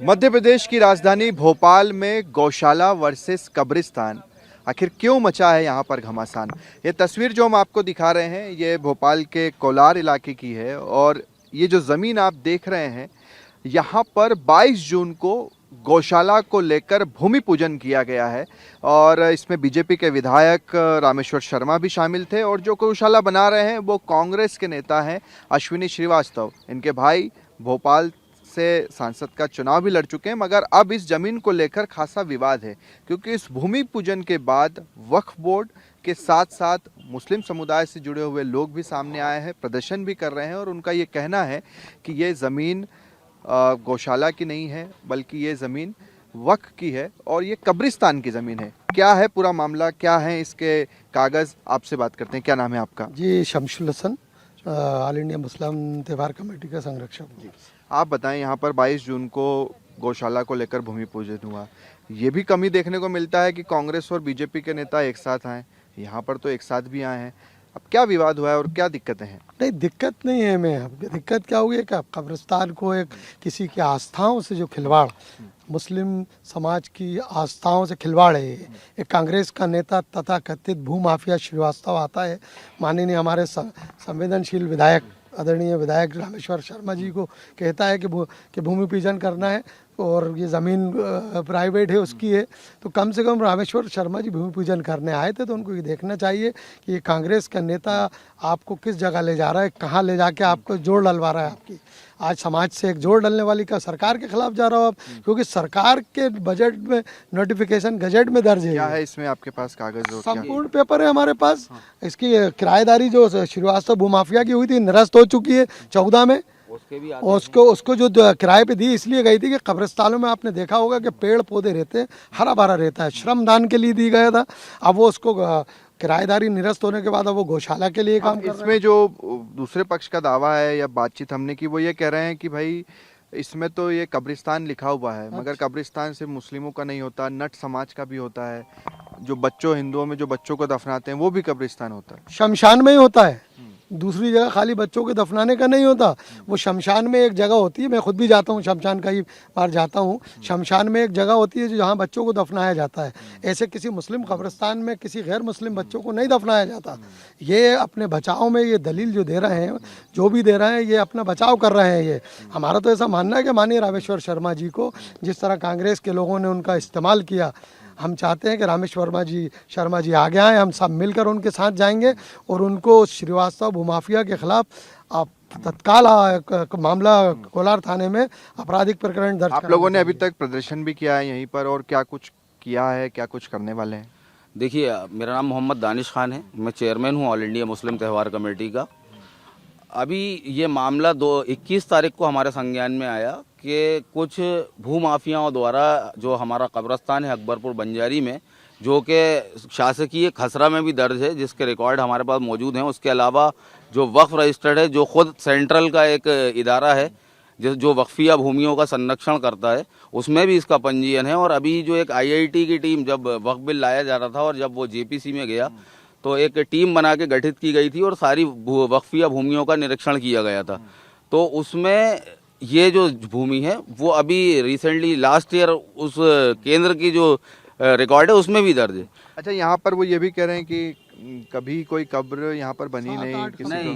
मध्य प्रदेश की राजधानी भोपाल में गौशाला वर्सेस कब्रिस्तान, आखिर क्यों मचा है यहाँ पर घमासान। ये तस्वीर जो हम आपको दिखा रहे हैं ये भोपाल के कोलार इलाके की है और ये जो ज़मीन आप देख रहे हैं यहाँ पर 22 जून को गौशाला को लेकर भूमि पूजन किया गया है और इसमें बीजेपी के विधायक रामेश्वर शर्मा भी शामिल थे और जो गौशाला बना रहे हैं वो कांग्रेस के नेता हैं अश्विनी श्रीवास्तव। इनके भाई भोपाल से सांसद का चुनाव भी लड़ चुके हैं, मगर अब इस जमीन को लेकर खासा विवाद है क्योंकि इस भूमि पूजन के बाद वक्फ बोर्ड के साथ साथ मुस्लिम समुदाय से जुड़े हुए लोग भी सामने आए हैं, प्रदर्शन भी कर रहे हैं और उनका ये कहना है कि ये ज़मीन गौशाला की नहीं है बल्कि ये ज़मीन वक्फ की है और ये कब्रिस्तान की ज़मीन है। क्या है पूरा मामला, क्या है इसके कागज़, आपसे बात करते हैं। क्या नाम है आपका? जी, Shamshul Hasan, all India Muslim Tyohar committee का संरक्षक जी। आप बताएं, यहाँ पर 22 जून को गौशाला को लेकर भूमि पूजन हुआ, ये भी कमी देखने को मिलता है कि कांग्रेस और बीजेपी के नेता एक साथ आए, यहाँ पर तो एक साथ भी आए हैं। अब क्या विवाद हुआ है और क्या दिक्कतें हैं? नहीं, दिक्कत नहीं है। दिक्कत क्या हुई है कि कब्रिस्तान को एक किसी की आस्थाओं से जो खिलवाड़, मुस्लिम समाज की आस्थाओं से खिलवाड़ है। एक कांग्रेस का नेता तथा कथित भूमाफिया श्रीवास्तव आता है, माननीय हमारे संवेदनशील विधायक आदरणीय विधायक रामेश्वर शर्मा जी को कहता है कि भूमि पूजन करना है और ये ज़मीन प्राइवेट है, उसकी है। तो कम से कम रामेश्वर शर्मा जी भूमि पूजन करने आए थे तो उनको ये देखना चाहिए कि ये कांग्रेस का नेता आपको किस जगह ले जा रहा है, कहाँ ले जाके आपको जोड़ डलवा रहा है। आपकी आज समाज से एक जोड़ डलने वाली का सरकार के खिलाफ जा रहा हो आप, क्योंकि सरकार के बजट में नोटिफिकेशन गजट में दर्ज है। क्या है इसमें आपके पास कागज? संपूर्ण पेपर है हमारे पास। इसकी किराएदारी जो श्रीवास्तव भूमाफिया की हुई थी निरस्त हो चुकी है 14 में। उसको जो किराए पे दी इसलिए गई थी कि कब्रिस्तानों में आपने देखा होगा कि पेड़ पौधे रहते हैं, हरा भरा रहता है, श्रमदान के लिए दी गया था। अब वो उसको किराएदारी निरस्त होने के बाद अब वो गौशाला के लिए काम कर रहे हैं। इसमें जो दूसरे पक्ष का दावा है या बातचीत हमने की, वो ये कह रहे हैं कि भाई इसमें तो ये कब्रिस्तान लिखा हुआ है, मगर कब्रिस्तान सिर्फ मुस्लिमों का नहीं होता, नट समाज का भी होता है। जो बच्चों, हिंदुओं में जो बच्चों को दफनाते हैं वो भी कब्रिस्तान होता है। शमशान में ही होता है, दूसरी जगह खाली बच्चों के दफनाने का नहीं होता। वो शमशान में एक जगह होती है, मैं खुद भी जाता हूँ शमशान, कई बार जाता हूँ। शमशान में एक जगह होती है जहाँ बच्चों को दफनाया जाता है। ऐसे किसी मुस्लिम कब्रिस्तान में किसी गैर मुस्लिम बच्चों को नहीं दफनाया जाता। ये अपने बचाव में ये दलील जो दे रहे हैं, जो भी दे रहे हैं, ये अपना बचाव कर रहे हैं। ये हमारा तो ऐसा मानना है कि माननीय रामेश्वर शर्मा जी को जिस तरह कांग्रेस के लोगों ने उनका इस्तेमाल किया, हम चाहते हैं कि रामेश्वर शर्मा जी आगे आए, हम सब मिलकर उनके साथ जाएंगे और उनको श्रीवास्तव भूमाफिया के खिलाफ तत्काल मामला कोलार थाने में आपराधिक प्रकरण दर्ज। आप लोगों ने अभी तक प्रदर्शन भी किया है यहीं पर, और क्या कुछ किया है, क्या कुछ करने वाले हैं? देखिए, मेरा नाम मोहम्मद दानिश खान है, मैं चेयरमैन हूँ all India Muslim Tyohar committee का। अभी ये मामला 21 तारीख को हमारे संज्ञान में आया कि कुछ भूमाफियाओं द्वारा जो हमारा कब्रिस्तान है अकबरपुर बंजारी में, जो कि शासकीय खसरा में भी दर्ज है, जिसके रिकॉर्ड हमारे पास मौजूद हैं। उसके अलावा जो वक्फ रजिस्टर्ड है, जो खुद सेंट्रल का एक इदारा है जो वक्फिया भूमियों का संरक्षण करता है, उसमें भी इसका पंजीयन है। और अभी जो एक IIT की टीम, जब वक्फ बिल लाया जा रहा था और जब वो JPC में गया तो एक टीम बना के गठित की गई थी और सारी वक्फिया भूमियों का निरीक्षण किया गया था। तो उसमें ये जो भूमि है वो अभी रिसेंटली लास्ट ईयर उस केंद्र की जो रिकॉर्ड है उसमें भी दर्ज है। अच्छा, यहाँ पर वो ये भी कह रहे हैं कि कभी कोई कब्र यहाँ पर बनी नहीं, किसी नहीं,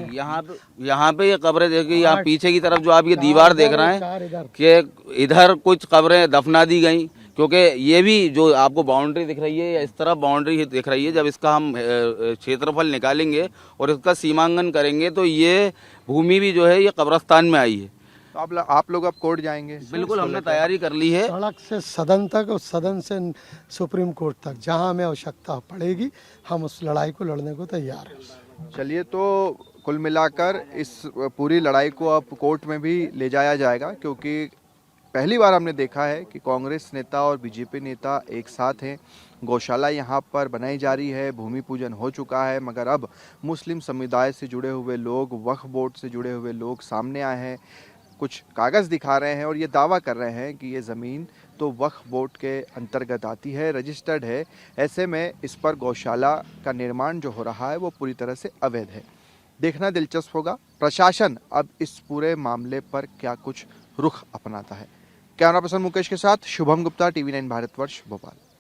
यहाँ पे ये कब्रें देखिए, आप पीछे की तरफ जो आप ये दीवार देख रहे हैं कि इधर कुछ कब्रें दफना दी गई, क्योंकि ये भी जो आपको बाउंड्री दिख रही है या इस तरफ बाउंड्री दिख रही है, जब इसका हम क्षेत्रफल निकालेंगे और इसका सीमांकन करेंगे तो ये भूमि भी जो है ये कब्रिस्तान में आई है। तो आप लोग अब कोर्ट जाएंगे? बिल्कुल, हमने तैयारी कर ली है। सड़क से सदन तक और सदन से सुप्रीम कोर्ट तक, जहां हमें आवश्यकता पड़ेगी हम उस लड़ाई को लड़ने को तैयार हैं। चलिए, तो कुल मिलाकर इस पूरी लड़ाई को अब कोर्ट में भी ले जाया जाएगा, क्योंकि पहली बार हमने देखा है कि कांग्रेस नेता और बीजेपी नेता एक साथ हैं। गौशाला यहाँ पर बनाई जा रही है, भूमि पूजन हो चुका है, मगर अब मुस्लिम समुदाय से जुड़े हुए लोग, वक्फ बोर्ड से जुड़े हुए लोग सामने आए हैं, कुछ कागज़ दिखा रहे हैं और ये दावा कर रहे हैं कि ये ज़मीन तो वक्फ बोर्ड के अंतर्गत आती है, रजिस्टर्ड है। ऐसे में इस पर गौशाला का निर्माण जो हो रहा है वो पूरी तरह से अवैध है। देखना दिलचस्प होगा प्रशासन अब इस पूरे मामले पर क्या कुछ रुख अपनाता है। कैमरा पर्सन मुकेश के साथ शुभम गुप्ता, TV9 भारतवर्ष, भोपाल।